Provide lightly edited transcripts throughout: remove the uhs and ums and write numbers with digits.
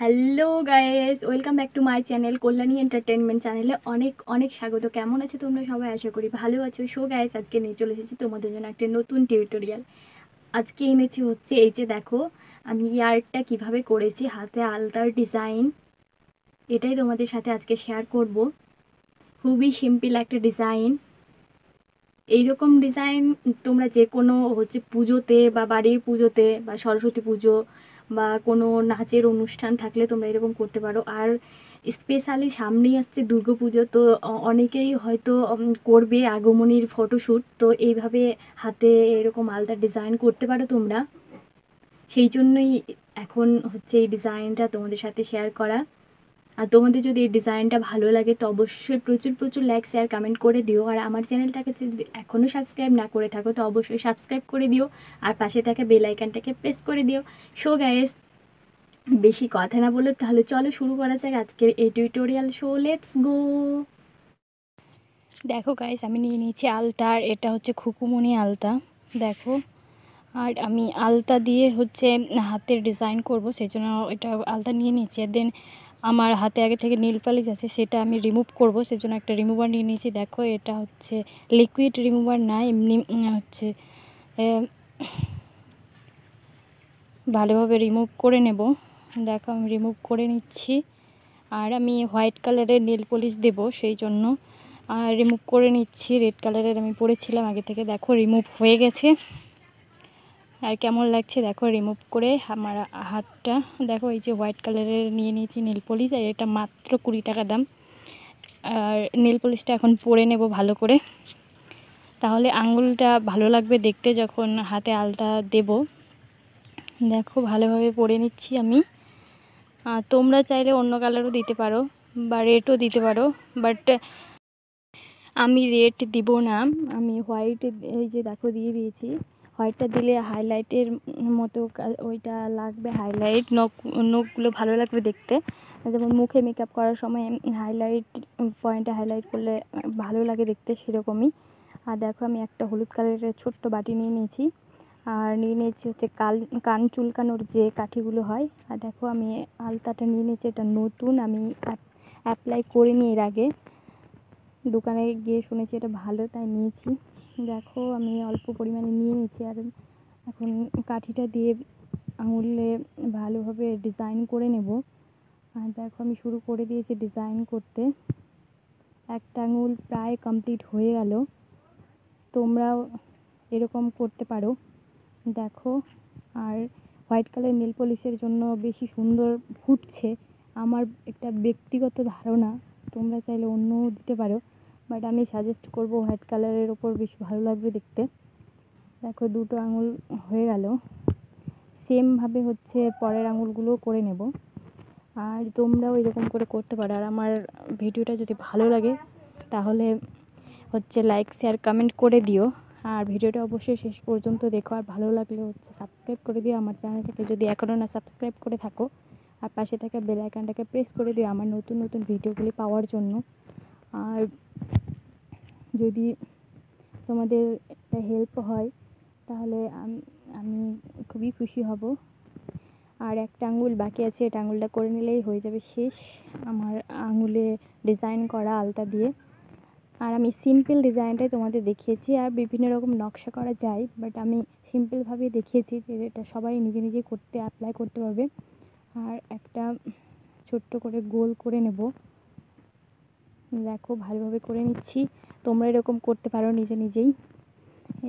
Hello guys, welcome back to my channel Kalyani entertainment চ্যানেলে অনেক অনেক স্বাগত। কেমন আছো তোমরা সবাই? আশা করি ভালো আছো। সো গাইস, আজকে নিয়ে চলে এসেছি তোমাদের জন্য একটা নতুন টিউটোরিয়াল। আজকে এনেছি হচ্ছে এই যে দেখো, আমি ইয়ারটা কিভাবে করেছি, হাতে আলতার ডিজাইন, এটাই তোমাদের সাথে আজকে শেয়ার করব। খুবই সিম্পল একটা ডিজাইন। এইরকম ডিজাইন তোমরা যে কোনো হচ্ছে পুজোতে বা বাড়ির পুজোতে বা সরস্বতী পুজো বা কোনো নাচের অনুষ্ঠান থাকলে তোমরা এরকম করতে পারো। আর স্পেশালি সামনেই আসছে দুর্গা পুজো, তো অনেকেই হয়তো করবে আগমনীর ফটোশ্যুট, তো এইভাবে হাতে এরকম আলাদা ডিজাইন করতে পারো তোমরা। সেই জন্যই এখন হচ্ছে এই ডিজাইনটা তোমাদের সাথে শেয়ার করা। আর তোমাদের যদি এই ডিজাইনটা ভালো লাগে তো অবশ্যই প্রচুর প্রচুর লাইক শেয়ার কমেন্ট করে দিও। আর আমার চ্যানেলটাকে যদি এখনও সাবস্ক্রাইব না করে থাকো তো অবশ্যই সাবস্ক্রাইব করে দিও, আর পাশে থাকা বেল আইকনটাকে প্রেস করে দিও। সো গাইস, বেশি কথা না বলে তাহলে চলো শুরু করা যাক আজকের এই টিউটোরিয়াল। Show let's go. দেখো গাইস, আমি নিয়ে নিয়েছি আলতা, আর এটা হচ্ছে খুকুমনি আলতা। দেখো, আর আমি আলতা দিয়ে হচ্ছে হাতের ডিজাইন করব, সেই জন্য এটা আলতা নিয়ে নিয়েছি। দেন আমার হাতে আগে থেকে নীল পালিশ আছে, সেটা আমি রিমুভ করব, সেজন্য একটা রিমুভার নিয়ে নিয়েছি। দেখো, এটা হচ্ছে লিকুইড রিমুভার না, এমনি হচ্ছে ভালোভাবে রিমুভ করে নেব। দেখো, আমি রিমুভ করে নিচ্ছি। আর আমি হোয়াইট কালারের নেল পলিশ দেব, সেই জন্য রিমুভ করে নিচ্ছি। রেড কালারের আমি পরেছিলাম আগে থেকে। দেখো, রিমুভ হয়ে গেছে। আর কেমন লাগছে দেখো রিমুভ করে আমার হাতটা। দেখো, এই যে হোয়াইট কালারের নিয়ে নিয়েছি নেল পলিশ, আর এটা মাত্র 20 টাকা দাম। আর নেল পলিশটা এখন পরে নেব ভালো করে, তাহলে আঙুলটা ভালো লাগবে দেখতে যখন হাতে আলতা দেব। দেখো, ভালোভাবে পরে নিচ্ছি আমি। তোমরা চাইলে অন্য কালারও দিতে পারো বা রেডও দিতে পারো, বাট আমি রেড দিব না, আমি হোয়াইট এই যে দেখো দিয়ে দিয়েছি। হোয়াইটটা দিলে হাইলাইটের মতো ওইটা লাগবে, হাইলাইট নখগুলো ভালো লাগবে দেখতে। যেমন মুখে মেকআপ করার সময় হাইলাইট পয়েন্টে হাইলাইট করলে ভালো লাগে দেখতে, সেরকমই। আর দেখো, আমি একটা হলুদ কালারের ছোট্ট বাটি নিয়ে নিয়েছি, আর নিয়ে নিয়েছি হচ্ছে কান চুলকানোর যে কাঠিগুলো হয়। আর দেখো, আমি আলতাটা নিয়ে নিয়েছি, এটা নতুন, আমি অ্যাপ্লাই করিনি এর আগে। দোকানে গিয়ে শুনেছি এটা ভালো, তাই নিয়েছি। দেখো, আমি অল্প পরিমাণে নিয়ে নিয়েছি, আর এখন কাঠিটা দিয়ে আঙুলে ভালোভাবে ডিজাইন করে নেব। আর দেখো, আমি শুরু করে দিয়েছি ডিজাইন করতে। একটা আঙুল প্রায় কমপ্লিট হয়ে গেল, তোমরাও এরকম করতে পারো। দেখো, আর হোয়াইট কালার নেল পলিশের জন্য বেশি সুন্দর ফুটছে, আমার একটা ব্যক্তিগত ধারণা। তোমরা চাইলে অন্যও দিতে পারো, বাট আমি সাজেস্ট করব হোয়াইট কালারের ওপর বেশি ভালো লাগবে দেখতে। দেখো, দুটো আঙুল হয়ে গেল। সেমভাবে হচ্ছে পরের আঙুলগুলোও করে নেব, আর তোমরাও এরকম করে করতে পারো। আর আমার ভিডিওটা যদি ভালো লাগে তাহলে হচ্ছে লাইক শেয়ার কমেন্ট করে দিও, আর ভিডিওটা অবশ্যই শেষ পর্যন্ত দেখো। আর ভালো লাগলে হচ্ছে সাবস্ক্রাইব করে দিও আমার চ্যানেলটাকে যদি এখনও না সাবস্ক্রাইব করে থাকো, আর পাশে থাকা বেল আইকনটাকে প্রেস করে দিও আমার নতুন নতুন ভিডিওগুলি পাওয়ার জন্য। আর যদি তোমাদের একটা হেল্প হয় তাহলে আমি খুবই খুশি হব। আর একটা আঙুল বাকি আছে, এটা আঙুলটা করে নিলেই হয়ে যাবে শেষ আমার আঙুলে ডিজাইন করা আলতা দিয়ে। আর আমি সিম্পল ডিজাইনটাই তোমাদের দেখিয়েছি, আর বিভিন্ন রকম নকশা করা যায়, বাট আমি সিম্পলভাবে দেখিয়েছি যে এটা সবাই নিজে নিজে করতে অ্যাপ্লাই করতে পারবে। আর একটা ছোট্ট করে গোল করে নেব। দেখো, ভালোভাবে করে নিচ্ছি। তোমরা এরকম করতে পারো নিজে নিজেই,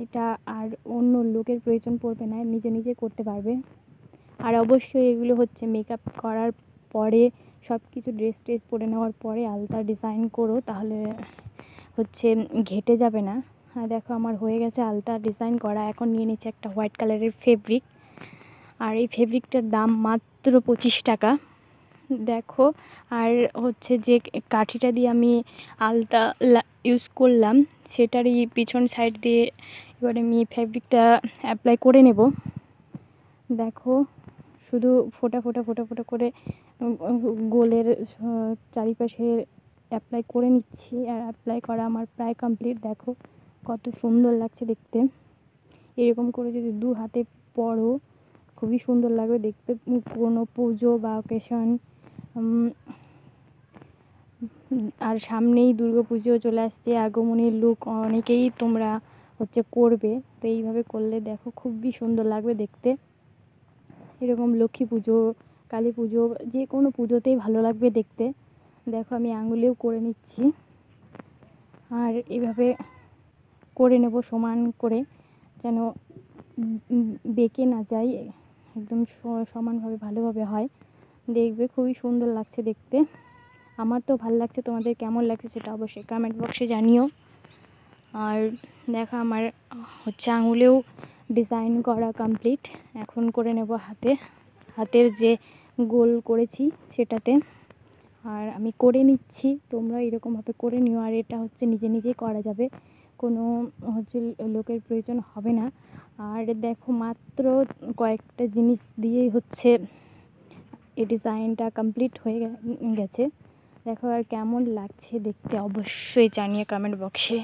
এটা আর অন্য লোকের প্রয়োজন পড়বে না, নিজে নিজে করতে পারবে। আর অবশ্যই এগুলো হচ্ছে মেকআপ করার পরে, সব কিছু ড্রেস ট্রেস পরে নেওয়ার পরে আলতা ডিজাইন করো, তাহলে হচ্ছে ঘেটে যাবে না। আর দেখো, আমার হয়ে গেছে আলতা ডিজাইন করা। এখন নিয়ে নিচ্ছে একটা হোয়াইট কালারের ফেব্রিক, আর এই ফেব্রিকটার দাম মাত্র 25 টাকা। দেখো, আর হচ্ছে যে কাঠিটা দিয়ে আমি আলতা ইউজ করলাম সেটারই পিছন সাইড দিয়ে এবার আমি ফেব্রিকটা অ্যাপ্লাই করে নেব। দেখো, শুধু ফোটা ফোটা ফোটা ফোটা করে গোলের চারিপাশে অ্যাপ্লাই করে নিচ্ছি, আর অ্যাপ্লাই করা আমার প্রায় কমপ্লিট। দেখো, কত সুন্দর লাগছে দেখতে। এরকম করে যদি দু হাতে পরো খুবই সুন্দর লাগবে দেখতে। কোনো পুজো বা অকেশন, আর সামনেই দুর্গাপুজো চলে আসছে, আগমনের লুক অনেকেই তোমরা করবে। তো এইভাবে করলে দেখো খুবই সুন্দর লাগবে দেখতে। এরকম লক্ষ্মী পুজো, কালী পুজো, যে কোনো পুজোতেই ভালো লাগবে দেখতে। দেখো আমি আঙুলেও করে নিচ্ছি, আর এভাবে করে নেব সমান করে, যেন বেঁকে না যায়, একদম সমানভাবে ভালোভাবে হয়। দেখবে খুবই সুন্দর লাগছে দেখতে। আমার তো ভালো লাগছে, তোমাদের কেমন লাগছে সেটা অবশ্যই কমেন্ট বক্সে জানিও। আর দেখো আমার আঙুলেও ডিজাইন করা কমপ্লিট। এখন করে নেব হাতের যে গোল করেছি সেটাতে। আর আমি করে নিচ্ছি, তোমরা এরকমভাবে করে নিও। আর এটা নিজে নিজেই করা যাবে, কোনো লোকের প্রয়োজন হবে না। আর দেখো মাত্র কয়েকটা জিনিস দিয়েই এই ডিজাইনটা কমপ্লিট হয়ে গেছে। দেখো আর কেমন লাগছে দেখতে অবশ্যই জানিয়ে কমেন্ট বক্সে।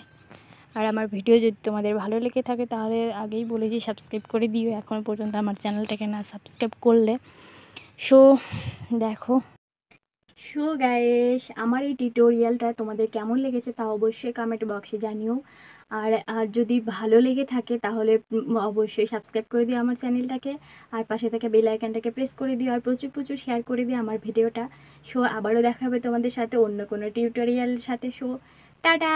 আর আমার ভিডিও যদি তোমাদের ভালো লেগে থাকে তাহলে আগেই বলেছি সাবস্ক্রাইব করে দিও, এখন পর্যন্ত আমার চ্যানেলটাকে না সাবস্ক্রাইব করলে। দেখো গাইস, আমার এই টিউটোরিয়ালটা তোমাদের কেমন লেগেছে তা অবশ্যই কমেন্ট বক্সে জানিও। আর যদি ভালো লেগে থাকে তাহলে অবশ্যই সাবস্ক্রাইব করে দিও আমার চ্যানেলটাকে, আর পাশে থাকা বেল আইকনটাকে প্রেস করে দিও, আর প্রচুর প্রচুর শেয়ার করে দিও আমার ভিডিওটা। আবারও দেখা হবে তোমাদের সাথে অন্য কোনো টিউটোরিয়াল সাথে। টাটা।